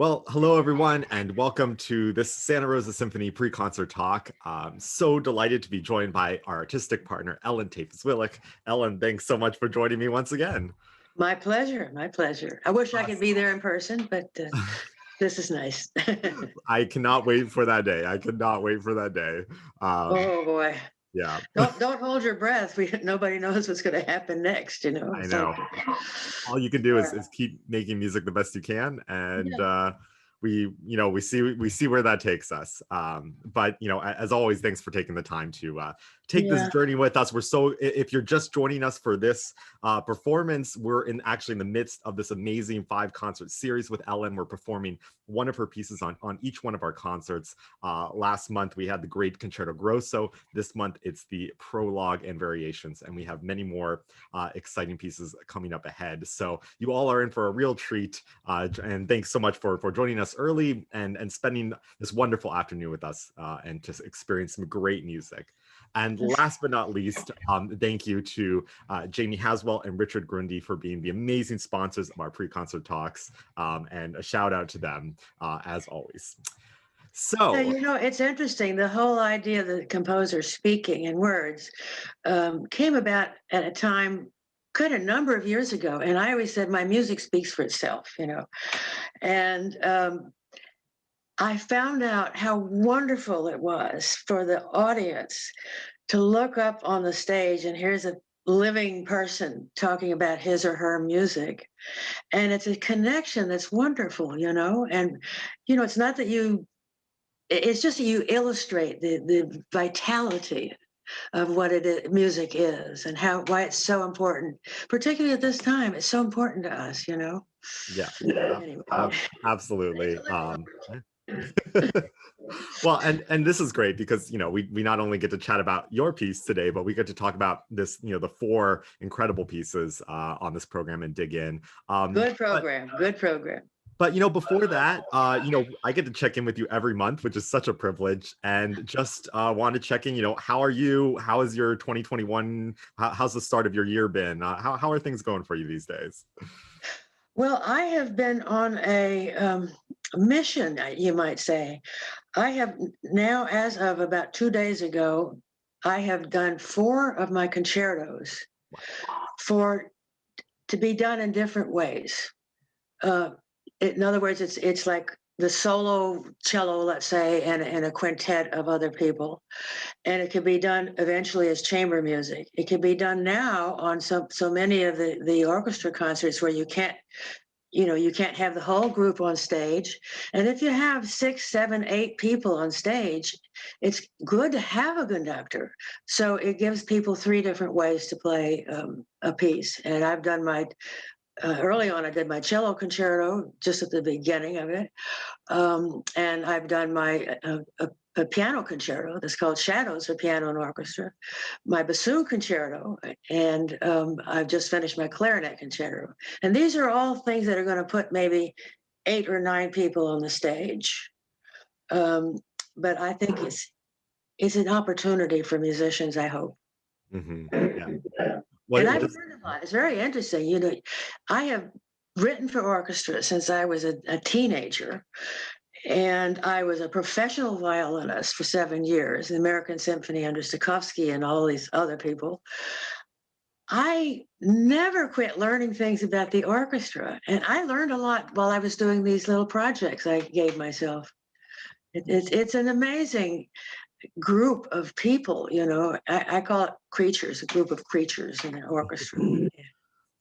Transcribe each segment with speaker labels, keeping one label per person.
Speaker 1: Well, hello everyone, and welcome to this Santa Rosa Symphony pre-concert talk. I'm so delighted to be joined by our artistic partner, Ellen Tafes-Willick. Ellen, thanks so much for joining me once again.
Speaker 2: My pleasure, my pleasure. I wish I could be there in person, but this is nice.
Speaker 1: I cannot wait for that day. I cannot wait for that day.
Speaker 2: Oh boy.
Speaker 1: Yeah,
Speaker 2: Don't hold your breath. Nobody knows what's going to happen next, you know.
Speaker 1: I
Speaker 2: It's
Speaker 1: know.
Speaker 2: like,
Speaker 1: All you can do is keep making music the best you can, and
Speaker 2: yeah.
Speaker 1: we see where that takes us. But as always, thanks for taking the time to take this
Speaker 2: Yeah.
Speaker 1: journey with us. If you're just joining us for this performance, we're actually in the midst of this amazing 5-concert series with Ellen. We're performing one of her pieces on each one of our concerts. Last month we had the great Concerto Grosso. This month it's the Prologue and Variations, and we have many more exciting pieces coming up ahead. So you all are in for a real treat, and thanks so much for joining us early and spending this wonderful afternoon with us and just experience some great music. And last but not least, thank you to Jamie Haswell and Richard Grundy for being the amazing sponsors of our pre-concert talks, and a shout out to them as always. So,
Speaker 2: It's interesting. The whole idea of the composer speaking in words came about at a time quite a number of years ago. And I always said my music speaks for itself, And I found out how wonderful it was for the audience to look up on the stage and here's a living person talking about his or her music. And it's a connection that's wonderful, And, it's not that it's just that you illustrate the vitality of what music is and why it's so important, particularly at this time. It's so important to us,
Speaker 1: yeah,
Speaker 2: Anyway.
Speaker 1: absolutely. Well, and this is great because we not only get to chat about your piece today, but we get to talk about this, the 4 incredible pieces on this program and dig in.
Speaker 2: Good program.
Speaker 1: But before that, I get to check in with you every month, which is such a privilege. And just want to check in. How are you? How is your 2021? How's the start of your year been? How are things going for you these days?
Speaker 2: Well, I have been on a mission, you might say. I have now, as of about 2 days ago, I have done 4 of my concertos to be done in different ways. In other words, it's like the solo cello, let's say, and a quintet of other people, and it could be done eventually as chamber music. It can be done now on so many of the orchestra concerts where you can't have the whole group on stage. And if you have 6, 7, 8 people on stage, it's good to have a conductor. So it gives people 3 different ways to play a piece. And I've done early on, I did my cello concerto just at the beginning of it. And I've done my a piano concerto that's called Shadows for Piano and Orchestra, my bassoon concerto, and I've just finished my clarinet concerto. And these are all things that are going to put maybe 8 or 9 people on the stage. But I think it's an opportunity for musicians, I hope.
Speaker 1: Mm-hmm. Yeah.
Speaker 2: And I've learned a lot. It's very interesting. I have written for orchestra since I was a teenager. And I was a professional violinist for 7 years, the American Symphony under Stokowski and all these other people. I never quit learning things about the orchestra. And I learned a lot while I was doing these little projects I gave myself. It's an amazing group of people, I call it creatures, a group of creatures in an orchestra.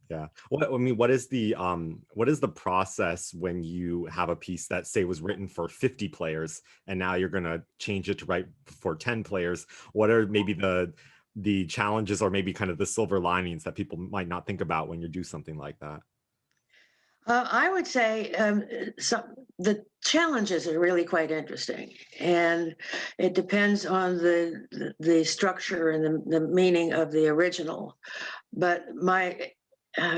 Speaker 1: Yeah. What is the process when you have a piece that, say, was written for 50 players and now you're going to change it to write for 10 players? What are maybe the challenges or maybe kind of the silver linings that people might not think about when you do something like that?
Speaker 2: I would say the challenges are really quite interesting, and it depends on the structure and the meaning of the original. But my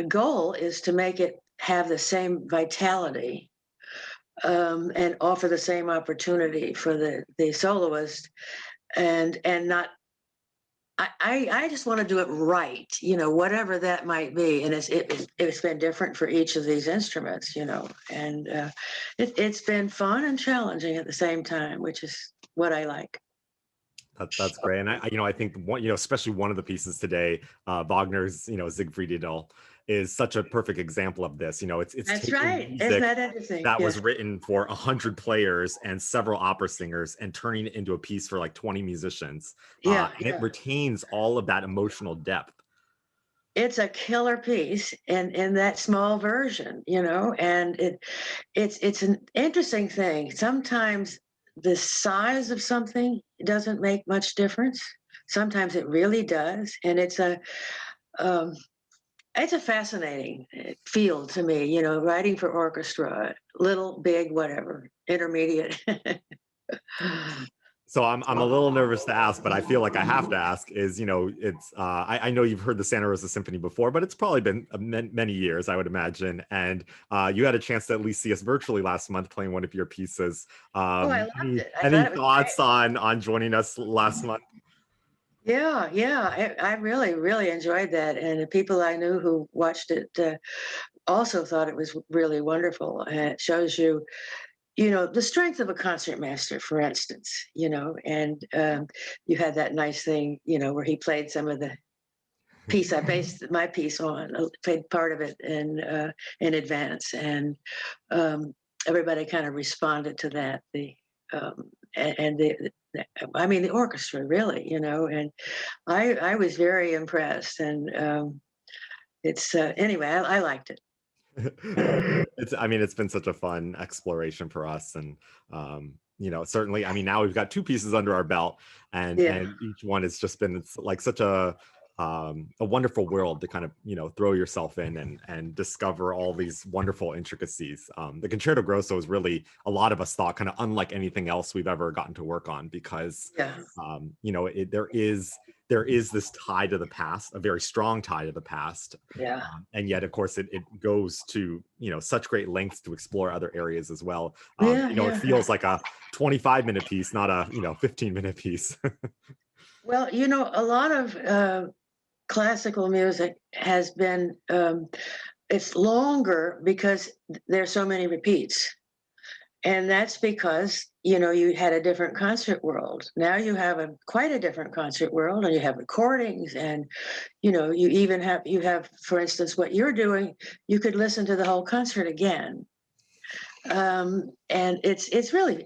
Speaker 2: goal is to make it have the same vitality and offer the same opportunity for the soloist, and not. I just want to do it right, you know, whatever that might be. And it's been different for each of these instruments, you know, and it's been fun and challenging at the same time, which is what I like.
Speaker 1: That's great. And you know, I think one, you know, especially one of the pieces today, Wagner's, you know, Siegfried is such a perfect example of this. You know, it's
Speaker 2: That's
Speaker 1: taking
Speaker 2: right. Isn't
Speaker 1: music
Speaker 2: that interesting?
Speaker 1: that was
Speaker 2: Yes.
Speaker 1: written for 100 players and several opera singers and turning it into a piece for like 20 musicians.
Speaker 2: Yeah.
Speaker 1: And it
Speaker 2: Yeah.
Speaker 1: retains all of that emotional depth.
Speaker 2: It's a killer piece in that small version, you know, and it's an interesting thing. Sometimes the size of something doesn't make much difference. Sometimes it really does, and um, it's a fascinating field to me. You know, writing for orchestra, little, big, whatever, intermediate.
Speaker 1: So I'm a little nervous to ask, but I feel like I have to ask. Is, you know, it's I know you've heard the Santa Rosa Symphony before, but it's probably been many years, I would imagine. And you had a chance to at least see us virtually last month playing one of your pieces.
Speaker 2: Oh, I loved it. I
Speaker 1: Any
Speaker 2: thought it was
Speaker 1: thoughts
Speaker 2: great.
Speaker 1: on joining us last month?
Speaker 2: Yeah, yeah, I really, really enjoyed that, and the people I knew who watched it also thought it was really wonderful. And it shows you, you know, the strength of a concertmaster, for instance, you know, and you had that nice thing, you know, where he played some of the piece I based my piece on, played part of it in advance, and everybody kind of responded to that. And I mean, the orchestra really, you know, and I was very impressed, and it's anyway, I liked it.
Speaker 1: It's, I mean, it's been such a fun exploration for us. And you know, certainly, I mean, now we've got two pieces under our belt,
Speaker 2: Yeah,
Speaker 1: and each one has just been, it's like such a wonderful world to kind of, you know, throw yourself in and discover all these wonderful intricacies. The Concerto Grosso is really, a lot of us thought, kind of unlike anything else we've ever gotten to work on, because
Speaker 2: yeah,
Speaker 1: you know, there is this tie to the past, a very strong tie to the past.
Speaker 2: yeah,
Speaker 1: And yet, of course, it goes to, you know, such great lengths to explore other areas as well.
Speaker 2: yeah,
Speaker 1: You know, it
Speaker 2: yeah.
Speaker 1: feels like a 25-minute piece, not a, you know, 15-minute piece.
Speaker 2: Well, you know, a lot of classical music has been it's longer because there's so many repeats. And that's because, you know, you had a different concert world. Now you have a quite a different concert world, and you have recordings, and you know, you have, for instance, what you're doing, you could listen to the whole concert again. And it's really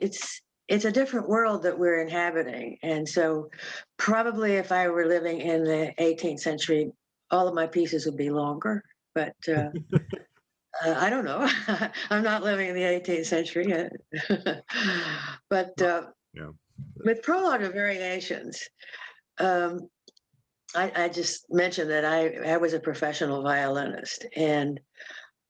Speaker 2: it's a different world that we're inhabiting. And so probably if I were living in the 18th century, all of my pieces would be longer. But I don't know. I'm not living in the 18th century. But
Speaker 1: Yeah.
Speaker 2: with Prologue of Variations, um, I just mentioned that I was a professional violinist, and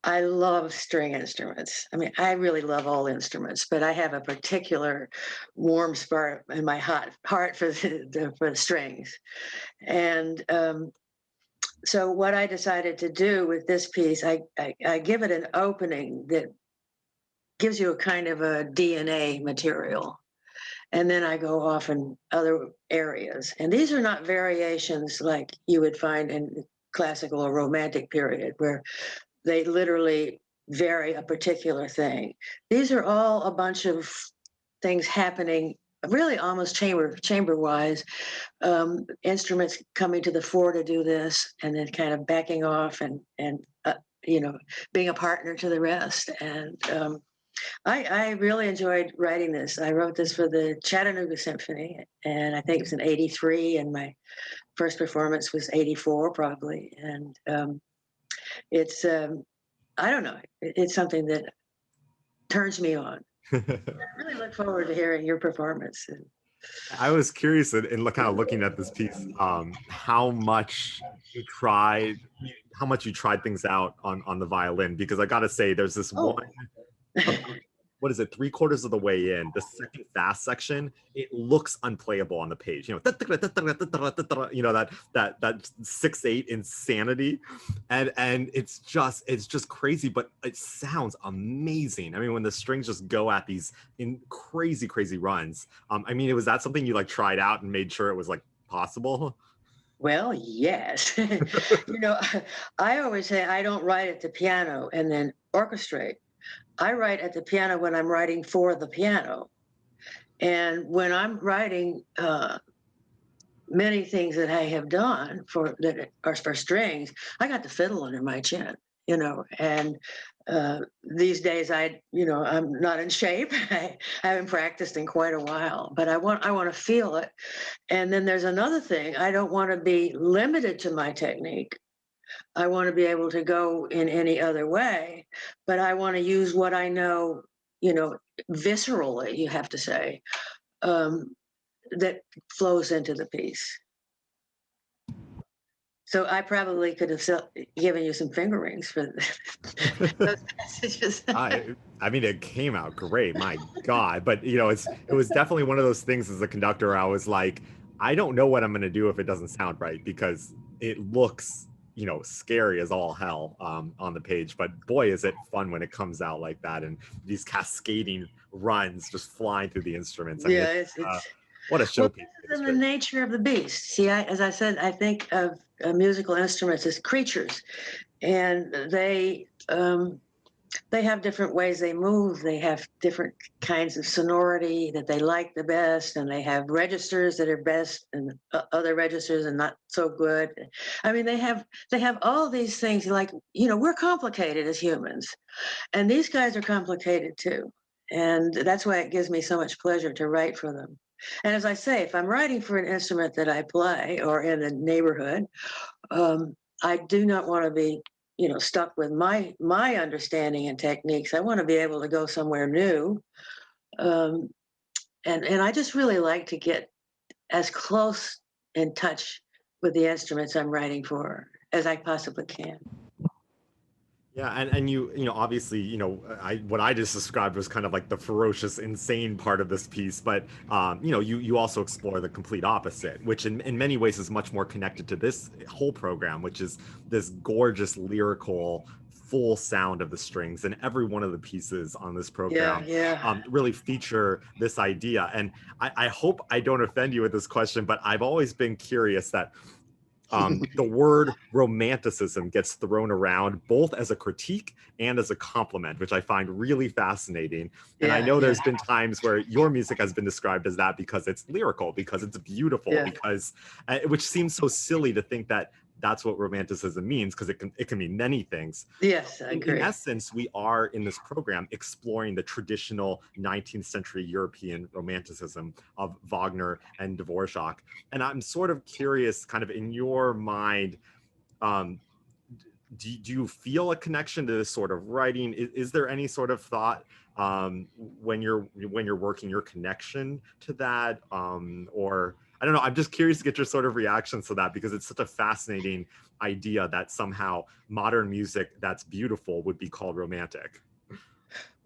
Speaker 2: I love string instruments. I mean, I really love all instruments, but I have a particular warm spot in my heart for for the strings. And so, what I decided to do with this piece, I give it an opening that gives you a kind of a DNA material. And then I go off in other areas. And these are not variations like you would find in classical or romantic period, where they literally vary a particular thing. These are all a bunch of things happening really almost chamber wise, instruments coming to the fore to do this, and then kind of backing off and you know, being a partner to the rest. And I really enjoyed writing this. I wrote this for the Chattanooga Symphony, and I think it was in '83, and my first performance was '84 probably. And it's I don't know, it's something that turns me on. I really look forward to hearing your performance.
Speaker 1: I was curious in kind of looking at this piece, how much you tried, how much you tried things out on the violin, because I got to say, there's this
Speaker 2: Oh,
Speaker 1: one, about, what is it, three-quarters of the way in, the second fast section, it looks unplayable on the page. You know, you know, that 6/8 insanity, and it's just crazy, but it sounds amazing. I mean, when the strings just go at these in crazy runs. I mean, was that something you like tried out and made sure it was like possible?
Speaker 2: Well, yes. You know, I always say I don't write at the piano and then orchestrate. I write at the piano when I'm writing for the piano. And when I'm writing many things that I have done for that are for strings, I got the fiddle under my chin, you know, and these days I'm not in shape. I haven't practiced in quite a while, but I want to feel it. And then there's another thing. I don't want to be limited to my technique. I want to be able to go in any other way, but I want to use what I know, you know, viscerally, you have to say, um, that flows into the piece. So I probably could have given you some finger rings for those passages.
Speaker 1: I mean, it came out great, my God. But you know, it was definitely one of those things as a conductor. I was like, I don't know what I'm gonna do if it doesn't sound right because it looks, you know, scary as all hell on the page. But boy, is it fun when it comes out like that and these cascading runs just flying through the instruments. I mean,
Speaker 2: Yeah,
Speaker 1: uh,
Speaker 2: it's
Speaker 1: what a
Speaker 2: well,
Speaker 1: showpiece for
Speaker 2: this
Speaker 1: the
Speaker 2: is in the
Speaker 1: string.
Speaker 2: nature of the beast. See, as I said, I think of musical instruments as creatures, and they have different ways they move. They have different kinds of sonority that they like the best, and they have registers that are best, and other registers are not so good. I mean, they have all these things. Like, you know, we're complicated as humans, and these guys are complicated too. And that's why it gives me so much pleasure to write for them. And as I say, if I'm writing for an instrument that I play or in the neighborhood, I do not want to be, you know, stuck with my understanding and techniques. I want to be able to go somewhere new, um, and I just really like to get as close in touch with the instruments I'm writing for as I possibly can.
Speaker 1: Yeah, and you know obviously you know I what I just described was kind of like the ferocious, insane part of this piece, but you know you also explore the complete opposite, which in many ways is much more connected to this whole program, which is this gorgeous lyrical full sound of the strings, and every one of the pieces on this
Speaker 2: Yeah,
Speaker 1: program
Speaker 2: yeah.
Speaker 1: really feature this idea. And I hope I don't offend you with this question, but I've always been curious that the word romanticism gets thrown around both as a critique and as a compliment, which I find really fascinating. And I
Speaker 2: Yeah,
Speaker 1: know
Speaker 2: yeah,
Speaker 1: there's been times where your music has been described as that because it's lyrical, because it's beautiful,
Speaker 2: yeah.
Speaker 1: because which seems so silly to think that that's what romanticism means, because it can mean many things.
Speaker 2: Yes, I
Speaker 1: In
Speaker 2: agree.
Speaker 1: essence, we are in this program exploring the traditional 19th century European romanticism of Wagner and Dvorak. And I'm sort of curious, kind of in your mind, um, do you feel a connection to this sort of writing? Is there any sort of thought when you're working your connection to that, or I don't know? I'm just curious to get your sort of reactions to that because it's such a fascinating idea that somehow modern music that's beautiful would be called romantic.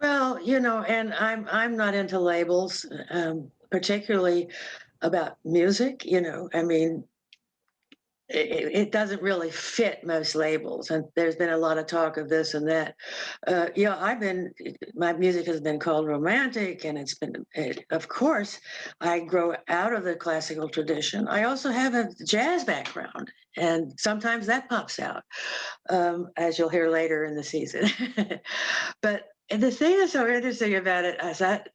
Speaker 2: Well, you know, and I'm not into labels, particularly about music. You know, I mean, it doesn't really fit most labels, and there's been a lot of talk of this and that. Yeah, my music has been called romantic, and of course, I grow out of the classical tradition. I also have a jazz background, and sometimes that pops out, as you'll hear later in the season. But the thing that's so interesting about it is that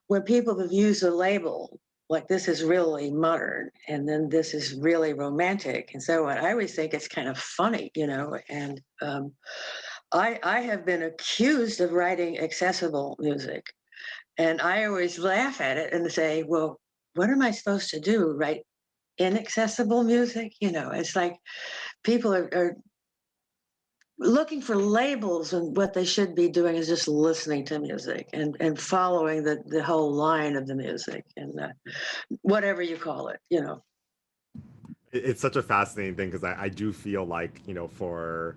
Speaker 2: when people have used a label, like this is really modern and then this is really romantic and so on, I always think it's kind of funny, you know. And I have been accused of writing accessible music, and I always laugh at it and say, well, what am I supposed to do? Write inaccessible music? You know, it's like people are looking for labels, and what they should be doing is just listening to music and following the whole line of the music, and whatever you call it, you know.
Speaker 1: It's such a fascinating thing because I do feel like you know for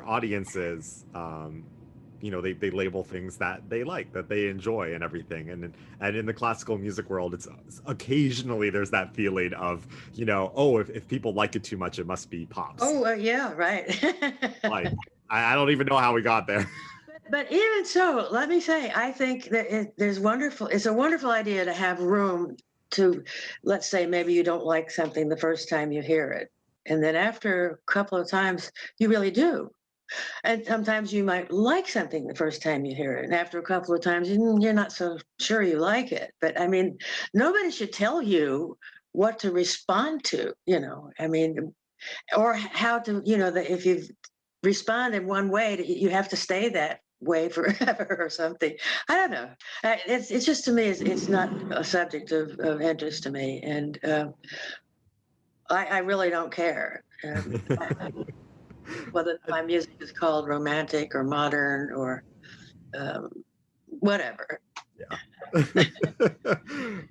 Speaker 1: audiences you know they label things that they like, that they enjoy and everything, and in the classical music world it's occasionally there's that feeling of you know, oh, if people like it too much it must be pops.
Speaker 2: Oh, yeah, right.
Speaker 1: Like I don't even know how we got there.
Speaker 2: But even so, let me say, I think that it's a wonderful idea to have room to, let's say maybe you don't like something the first time you hear it, and then after a couple of times you really do. And sometimes you might like something the first time you hear it, and after a couple of times you're not so sure you like it. But I mean, nobody should tell you what to respond to, you know. I mean, or how to, you know, that if you respond in one way, you have to stay that way forever or something. I don't know. It's just, to me, it's not a subject of interest to me, and I really don't care. Whether my music is called romantic or modern or um, whatever.
Speaker 1: Yeah.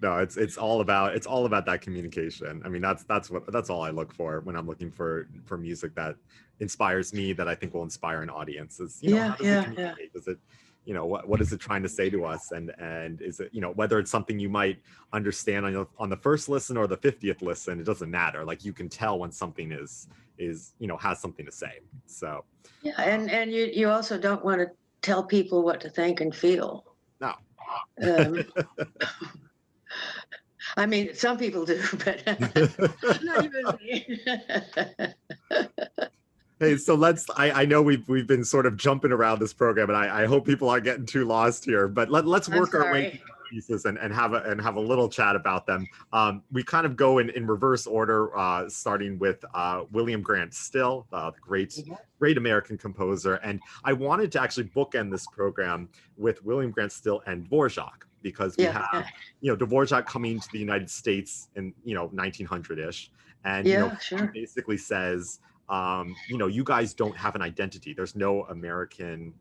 Speaker 1: No, it's all about that communication. I mean, that's all I look for when I'm looking for music that inspires me, that I think will inspire an audience. Is, you know,
Speaker 2: Yeah,
Speaker 1: how does it
Speaker 2: yeah, yeah.
Speaker 1: communicate? Does it, you know, what is it trying to say to us? And is it, you know, whether it's something you might understand on the first listen or the 50th listen, it doesn't matter. Like, you can tell when something is, you know, has something to say. So
Speaker 2: Yeah, and you also don't want to tell people what to think and feel.
Speaker 1: no.
Speaker 2: Um, I mean, some people do, but not even me.
Speaker 1: Hey, so I know we've been sort of jumping around this program, and I hope people aren't getting too lost here, but let's
Speaker 2: I'm
Speaker 1: work our way through
Speaker 2: sorry.
Speaker 1: the pieces and have a little chat about them. We kind of go in reverse order, starting with William Grant Still, the great American composer. And I wanted to actually bookend this program with William Grant Still and Dvorak, because we
Speaker 2: Yeah,
Speaker 1: have,
Speaker 2: yeah,
Speaker 1: you know, Dvorak coming to the United States in, you know, 1900-ish. And, you know,
Speaker 2: yeah,
Speaker 1: he
Speaker 2: sure.
Speaker 1: basically says, you know, you guys don't have an identity. There's no American,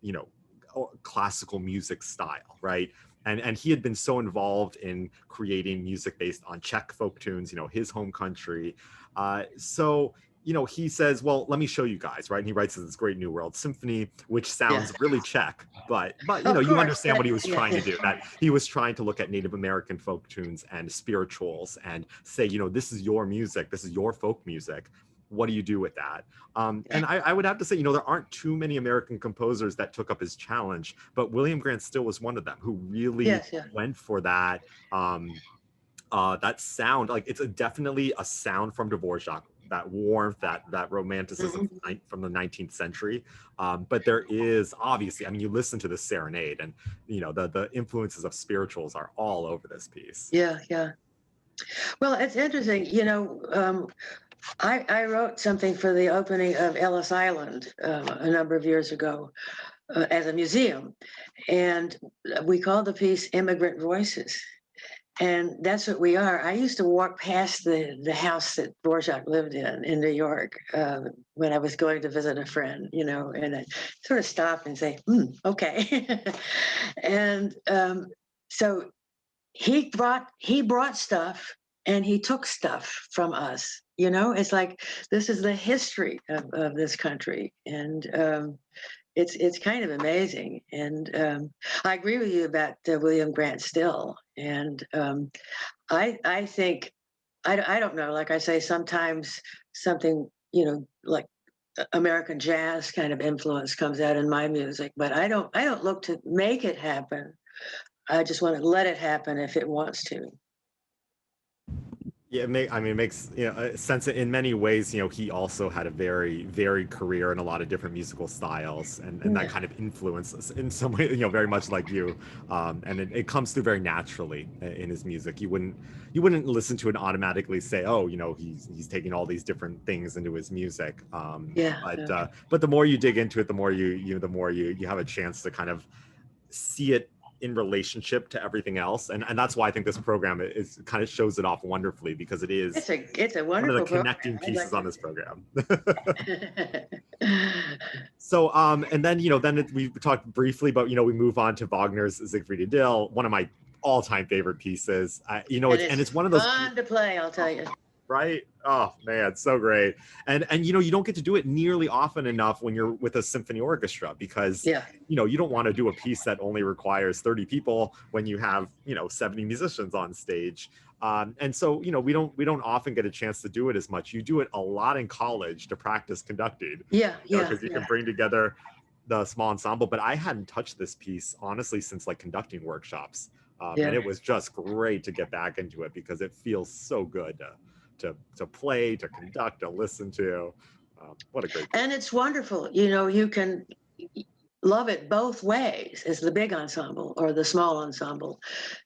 Speaker 1: you know, classical music style, right? And he had been so involved in creating music based on Czech folk tunes, you know, his home country. So, you know, he says, well, let me show you guys, right? And he writes this great New World Symphony, which
Speaker 2: Yeah,
Speaker 1: sounds really Czech, but you know,
Speaker 2: of
Speaker 1: you
Speaker 2: course.
Speaker 1: understand what he was
Speaker 2: Yeah,
Speaker 1: trying to
Speaker 2: yeah.
Speaker 1: do. That he was trying to look at Native American folk tunes and spirituals and say, you know, this is your music, this is your folk music. What do you do with that? And I would have to say, you know, there aren't too many American composers that took up his challenge, but William Grant Still was one of them who really
Speaker 2: Yes, yeah.
Speaker 1: went for that. That sound, like, it's definitely a sound from Dvorak, that warmth, that romanticism
Speaker 2: Mhm.
Speaker 1: from the 19th century. But there is obviously, I mean, you listen to the serenade, and you know, the influences of spirituals are all over this piece.
Speaker 2: Yeah, yeah. Well, it's interesting. You know, I wrote something for the opening of Ellis Island a number of years ago as a museum, and we called the piece "Immigrant Voices." And that's what we are. I used to walk past the house that Dvorak lived in New York when I was going to visit a friend, you know, and I sort of stop and say, okay. And so he brought stuff and he took stuff from us. You know, it's like this is the history of this country, and it's kind of amazing. And I agree with you about William Grant Still, and I think I don't know. Like I say, sometimes something, you know, like American jazz kind of influence comes out in my music, but I don't look to make it happen. I just want to let it happen if it wants to.
Speaker 1: Yeah, I mean, it makes, you know, sense in many ways. You know, he also had a very varied career in a lot of different musical styles, and that
Speaker 2: Yeah.
Speaker 1: kind of influences in some way, you know, very much like you. And it comes through very naturally in his music. You wouldn't listen to it and automatically say, oh, you know, he's taking all these different things into his music.
Speaker 2: Yeah.
Speaker 1: But
Speaker 2: Yeah.
Speaker 1: but the more you dig into it, the more the more you have a chance to kind of see it in relationship to everything else. And that's why I think this program is kind of shows it off wonderfully, because it is
Speaker 2: It's a
Speaker 1: one of the
Speaker 2: wonderful program.
Speaker 1: connecting
Speaker 2: I'd
Speaker 1: pieces
Speaker 2: like
Speaker 1: on this program.
Speaker 2: to.
Speaker 1: So and then, you know, we talked briefly about, you know, we move on to Wagner's Siegfried Idyll, one of my all-time favorite pieces. You know,
Speaker 2: And
Speaker 1: it's
Speaker 2: it's
Speaker 1: one of those
Speaker 2: fun to play, I'll tell you.
Speaker 1: right? Oh man, so great. And you know, you don't get to do it nearly often enough when you're with a symphony orchestra, because
Speaker 2: Yeah.
Speaker 1: you know, you don't want to do a piece that only requires 30 people when you have, you know, 70 musicians on stage. And so, you know, we don't often get a chance to do it as much. You do it a lot in college to practice conducting,
Speaker 2: Yeah.
Speaker 1: you know,
Speaker 2: Yeah.
Speaker 1: because you can
Speaker 2: Yeah.
Speaker 1: bring together the small ensemble. But I hadn't touched this piece honestly since like conducting workshops. And it was just great to get back into it because it feels so good to play, to conduct, to listen to. What a great piece.
Speaker 2: And it's wonderful. You can love it both ways, as the big ensemble or the small ensemble.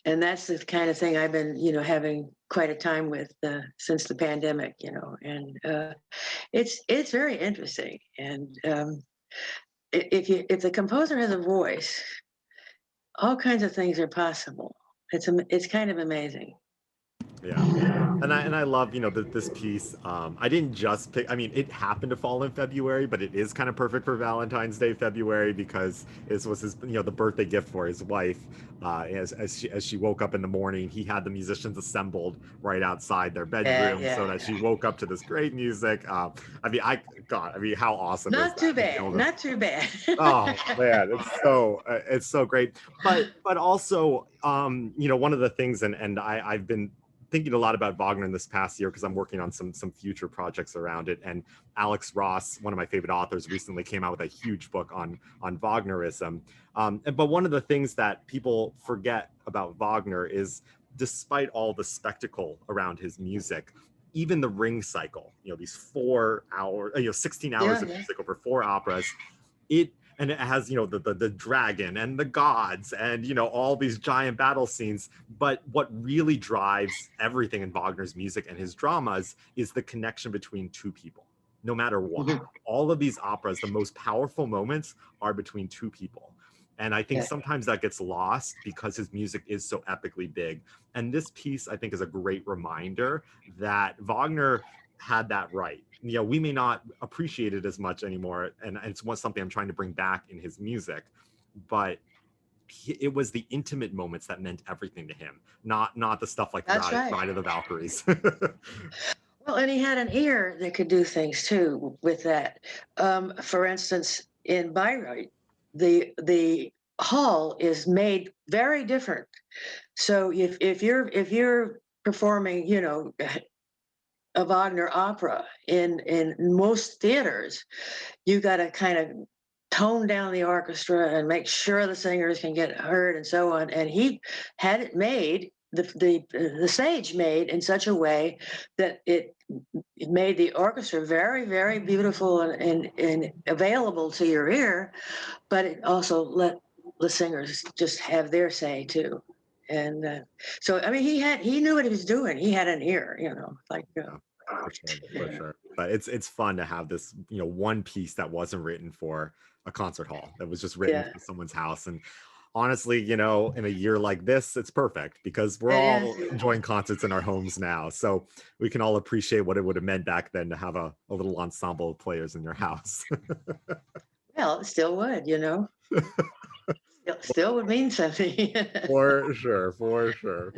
Speaker 2: And that's the kind of thing I've been, having quite a time with since the pandemic, and it's very interesting. And if the composer has a voice, all kinds of things are possible. It's kind of amazing.
Speaker 1: Yeah, and I love this piece. I didn't just pick. I mean, it happened to fall in February, but it is kind of perfect for Valentine's Day, February, because it was his the birthday gift for his wife. As she woke up in the morning, he had the musicians assembled right outside their bedroom, so that she woke up to this great music. I mean, how awesome!
Speaker 2: Not
Speaker 1: is
Speaker 2: too
Speaker 1: that?
Speaker 2: bad. Not too bad.
Speaker 1: Oh man, it's so great. But also, one of the things, and I've been thinking a lot about Wagner in this past year because I'm working on some future projects around it. And Alex Ross, one of my favorite authors, recently came out with a huge book on Wagnerism. But one of the things that people forget about Wagner is, despite all the spectacle around his music, even the ring cycle, these 4 hours, 16 hours of music over 4 operas, and it has the dragon and the gods and all these giant battle scenes, but what really drives everything in Wagner's music and his dramas is the connection between two people, no matter what. All of these operas, the most powerful moments are between two people, and I think sometimes that gets lost because his music is so epically big. And this piece, I think, is a great reminder that Wagner had that right. We may not appreciate it as much anymore, and it's something I'm trying to bring back in his music, but it was the intimate moments that meant everything to him, not the stuff like Ride of the Valkyries.
Speaker 2: Well, and he had an ear that could do things too with that. For instance, in Bayreuth, the hall is made very different. So if you're performing, a Wagner opera in most theaters, you got to kind of tone down the orchestra and make sure the singers can get heard and so on. And he had it made, the stage made in such a way that it made the orchestra very, very beautiful and available to your ear, but it also let the singers just have their say too. And so, I mean, he knew what he was doing. He had an ear,
Speaker 1: For sure. But it's fun to have this, one piece that wasn't written for a concert hall, that was just written for someone's house. And honestly, in a year like this, it's perfect because we're all enjoying concerts in our homes now. So we can all appreciate what it would have meant back then to have a little ensemble of players in your house.
Speaker 2: Well, it still would, still would mean something.
Speaker 1: For sure.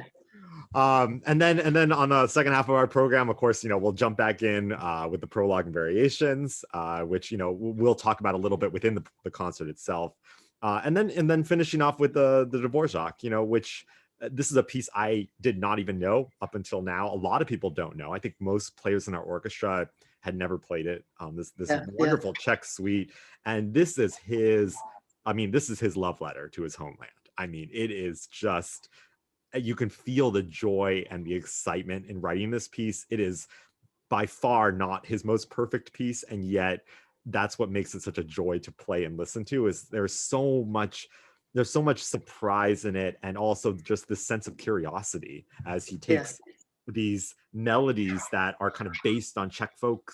Speaker 1: And then on the second half of our program, of course, we'll jump back in with the prologue and variations, which we'll talk about a little bit within the concert itself, and then finishing off with the Dvorak, which this is a piece I did not even know up until now. A lot of people don't know. I think most players in our orchestra had never played it. This wonderful Czech suite, and this is his love letter to his homeland. I mean, it is just, you can feel the joy and the excitement in writing this piece. It is by far not his most perfect piece, and yet that's what makes it such a joy to play and listen to. Is there's so much surprise in it, and also just this sense of curiosity as he takes these melodies that are kind of based on Czech folk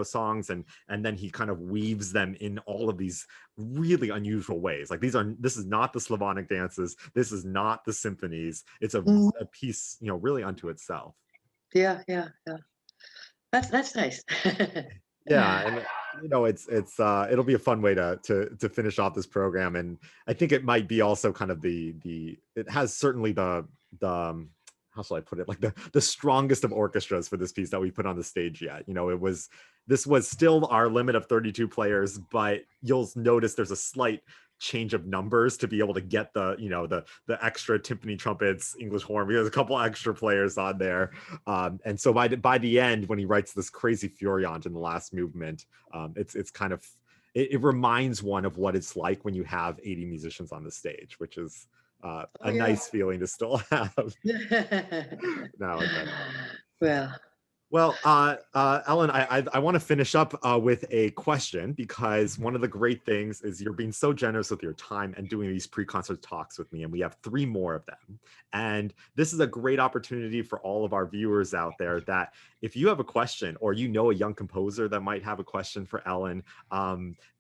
Speaker 1: songs, and then he kind of weaves them in all of these really unusual ways. Like this is not the Slavonic dances, this is not the symphonies, it's a piece really unto itself.
Speaker 2: Yeah, that's nice.
Speaker 1: And it's it'll be a fun way to finish off this program. And I think it might be also kind of it has certainly the how shall I put it, like the strongest of orchestras for this piece that we put on the stage yet. This was still our limit of 32 players, but you'll notice there's a slight change of numbers to be able to get the extra timpani, trumpets, English horn. There's a couple extra players on there, and so by the end, when he writes this crazy Furiant in the last movement, it's kind of, it reminds one of what it's like when you have 80 musicians on the stage, which is
Speaker 2: Oh,
Speaker 1: a
Speaker 2: yeah.
Speaker 1: nice feeling to still have nowadays.
Speaker 2: Well,
Speaker 1: Well, Ellen, I want to finish up with a question, because one of the great things is you're being so generous with your time and doing these pre-concert talks with me, and we have 3 more of them. And this is a great opportunity for all of our viewers out there, that if you have a question, or you know a young composer that might have a question for Ellen,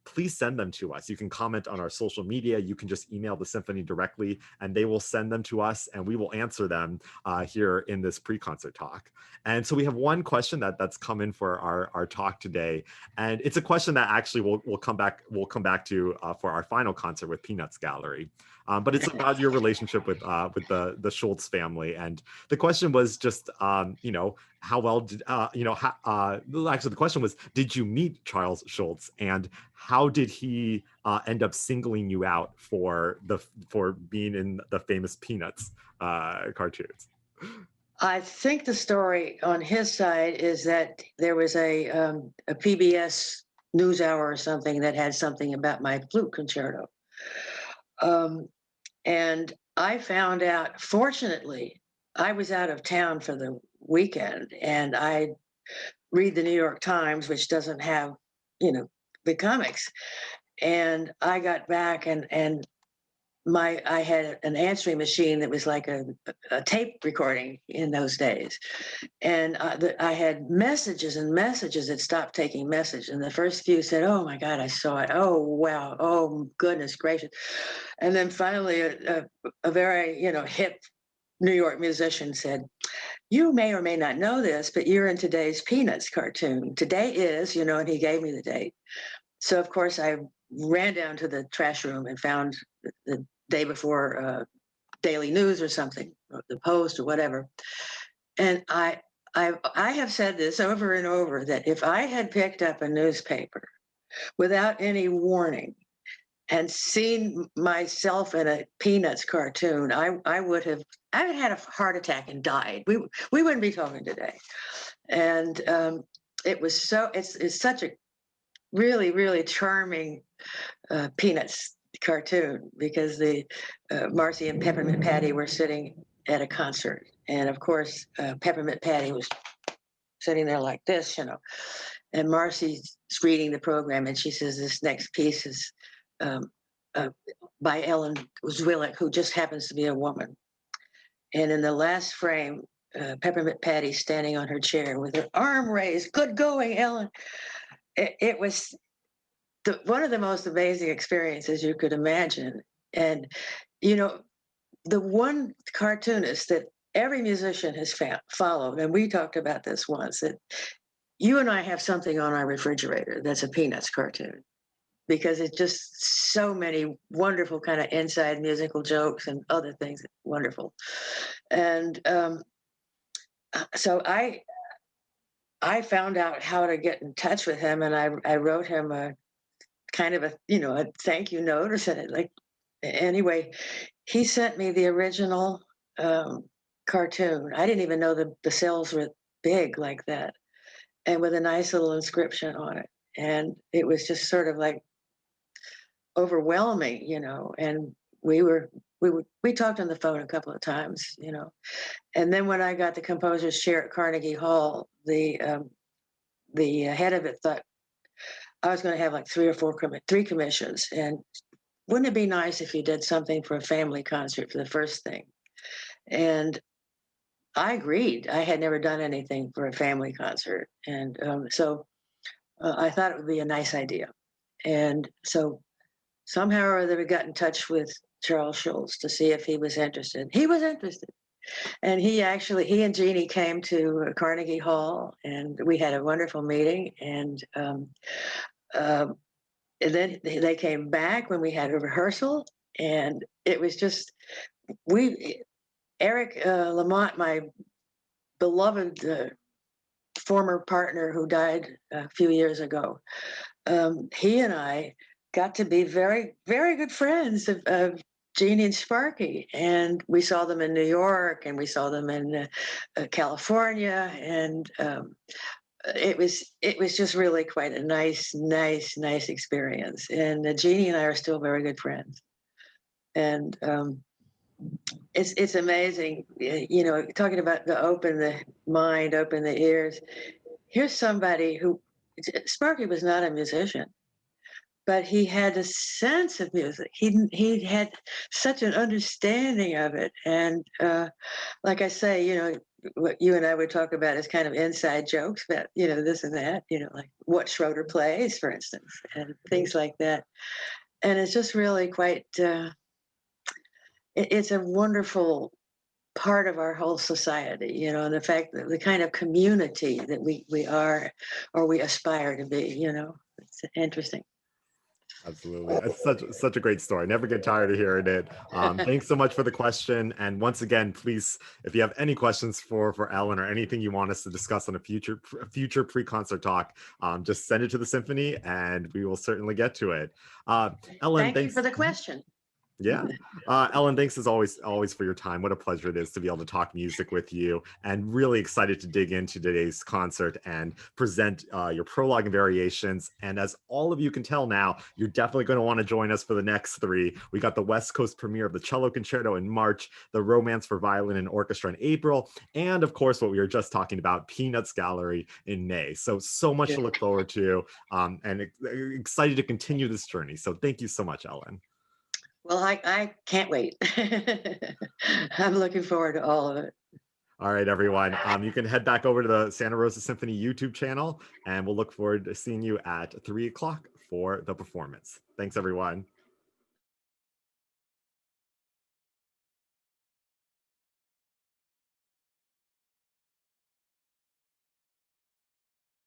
Speaker 1: please send them to us. You can comment on our social media. You can just email the symphony directly, and they will send them to us, and we will answer them here in this pre-concert talk. And so we have one question that's come in for our talk today, and it's a question that actually we'll come back to for our final concert with Peanuts Gallery. But it's about your relationship with the Schultz family, and the question was just how well did actually the question was, did you meet Charles Schultz, and how did he end up singling you out for being in the famous Peanuts cartoons?
Speaker 2: I think the story on his side is that there was a PBS NewsHour or something that had something about my flute concerto. And I found out, fortunately, I was out of town for the weekend, and I read the New York Times, which doesn't have, the comics. And I got back, and I had an answering machine that was like a tape recording in those days, and I had messages and messages that stopped taking message, and the first few said, "Oh my God, I saw it! Oh wow! Oh goodness gracious!" And then finally, a very hip New York musician said, "You may or may not know this, but you're in today's Peanuts cartoon. Today is, and he gave me the date. So of course I ran down to the trash room and found the day before Daily News or something, or the Post or whatever. And I have said this over and over, that if I had picked up a newspaper without any warning and seen myself in a Peanuts cartoon, I would have had a heart attack and died. We wouldn't be talking today. And it was it's such a really, really charming Peanuts cartoon, because the Marcy and Peppermint Patty were sitting at a concert, and of course Peppermint Patty was sitting there like this, and Marcy's reading the program, and she says, "This next piece is um, by Ellen Zwillick, who just happens to be a woman." And in the last frame, Peppermint Patty standing on her chair with her arm raised. "Good going, Ellen." It was one of the most amazing experiences you could imagine. And, the one cartoonist that every musician has followed, and we talked about this once, that you and I have something on our refrigerator that's a Peanuts cartoon, because it's just so many wonderful kind of inside musical jokes and other things wonderful. And so I found out how to get in touch with him, and I wrote him a kind of a thank you note, or sent it like, anyway. He sent me the original cartoon. I didn't even know the cells were big like that, and with a nice little inscription on it. And it was just sort of like overwhelming, and we talked on the phone a couple of times, and then when I got the composer's chair at Carnegie Hall, the head of it thought I was going to have like three commissions, and wouldn't it be nice if you did something for a family concert for the first thing? And I agreed. I had never done anything for a family concert, and so I thought it would be a nice idea. And so somehow or other, we got in touch with Charles Schultz to see if he was interested. He was interested, and he and Jeannie came to Carnegie Hall, and we had a wonderful meeting. And then they came back when we had a rehearsal, and it was just Eric Lamont, my beloved former partner who died a few years ago. He and I got to be very, very good friends of Jeannie and Sparky, and we saw them in New York, and we saw them in California, and it was just really quite a nice experience. And Jeannie and I are still very good friends. And it's amazing, you know, talking about the open the mind, open the ears. Here's somebody who Sparky was not a musician, but he had a sense of music. He had such an understanding of it, and like I say, you know, what you and I would talk about is kind of inside jokes about, you know, this and that, you know, like what Schroeder plays, for instance, and things like that. And it's just really quite. It's a wonderful part of our whole society, you know, and the fact that the kind of community that we are or we aspire to be, you know, it's interesting.
Speaker 1: Absolutely. It's such a great story. Never get tired of hearing it. Thanks so much for the question. And once again, please, if you have any questions for Ellen or anything you want us to discuss on a future pre-concert talk, just send it to the symphony and we will certainly get to it. Ellen,
Speaker 2: Thank you
Speaker 1: thanks.
Speaker 2: for the question.
Speaker 1: Yeah. Ellen, thanks as always for your time. What a pleasure it is to be able to talk music with you, and really excited to dig into today's concert and present your prologue and variations. And as all of you can tell now, you're definitely going to want to join us for the next three. We got the West Coast premiere of the Cello Concerto in March, the Romance for Violin and Orchestra in April, and of course, what we were just talking about, Peanuts Gallery in May. So much to look forward to, and excited to continue this journey. So thank you so much, Ellen.
Speaker 2: Well, I can't wait. I'm looking forward to all of it.
Speaker 1: All right, everyone. You can head back over to the Santa Rosa Symphony YouTube channel, and we'll look forward to seeing you at 3 o'clock for the performance. Thanks, everyone.